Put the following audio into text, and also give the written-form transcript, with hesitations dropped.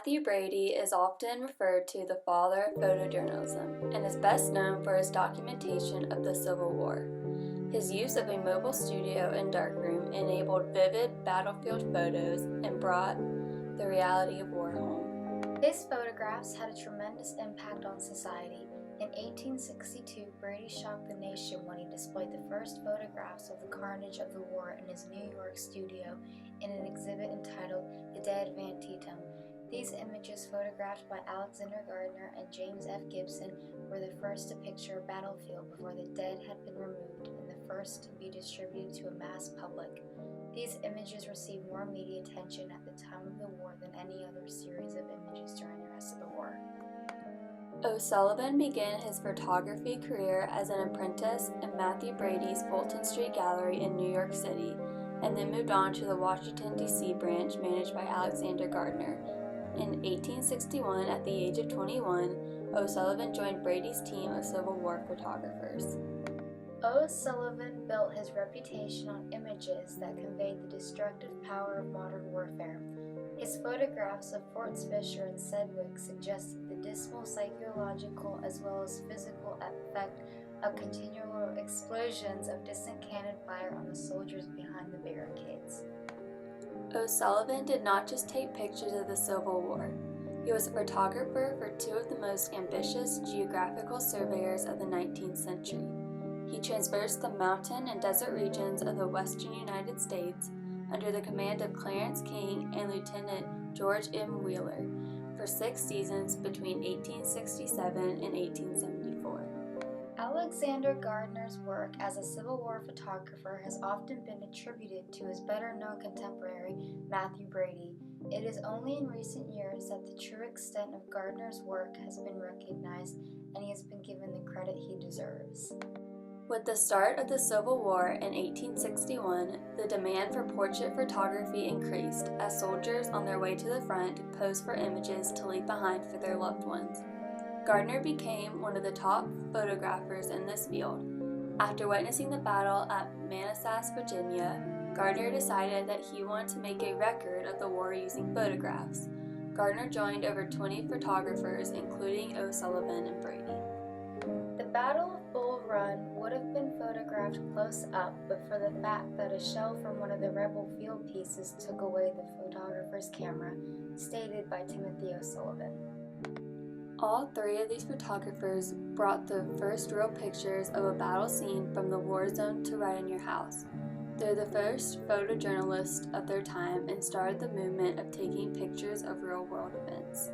Matthew Brady is often referred to the father of photojournalism and is best known for his documentation of the Civil War. His use of a mobile studio and darkroom enabled vivid battlefield photos and brought the reality of war home. His photographs had a tremendous impact on society. In 1862, Brady shocked the nation when he displayed the first photographs of the carnage of the war in his New York studio in an exhibit entitled The Dead of Antietam. These images, photographed by Alexander Gardner and James F. Gibson, were the first to picture a battlefield before the dead had been removed and the first to be distributed to a mass public. These images received more media attention at the time of the war than any other series of images during the rest of the war. O'Sullivan began his photography career as an apprentice in Matthew Brady's Fulton Street Gallery in New York City, and then moved on to the Washington, D.C. branch managed by Alexander Gardner. In 1861, at the age of 21, O'Sullivan joined Brady's team of Civil War photographers. O'Sullivan built his reputation on images that conveyed the destructive power of modern warfare. His photographs of Forts Fisher and Sedgwick suggested the dismal psychological as well as physical effect of continual explosions of distant cannon fire on the soldiers behind the barricades. O'Sullivan did not just take pictures of the Civil War. He was a photographer for two of the most ambitious geographical surveyors of the 19th century. He traversed the mountain and desert regions of the western United States under the command of Clarence King and Lieutenant George M. Wheeler for 6 seasons between 1867 and 1874. Alexander Gardner's work as a Civil War photographer has often been attributed to his better-known contemporary, Matthew Brady. It is only in recent years that the true extent of Gardner's work has been recognized and he has been given the credit he deserves. With the start of the Civil War in 1861, the demand for portrait photography increased as soldiers on their way to the front posed for images to leave behind for their loved ones. Gardner became one of the top photographers in this field. After witnessing the battle at Manassas, Virginia, Gardner decided that he wanted to make a record of the war using photographs. Gardner joined over 20 photographers, including O'Sullivan and Brady. The Battle of Bull Run would have been photographed close up, but for the fact that a shell from one of the rebel field pieces took away the photographer's camera, stated by Timothy O'Sullivan. All 3 of these photographers brought the first real pictures of a battle scene from the war zone to right in your house. They're the first photojournalists of their time and started the movement of taking pictures of real-world events.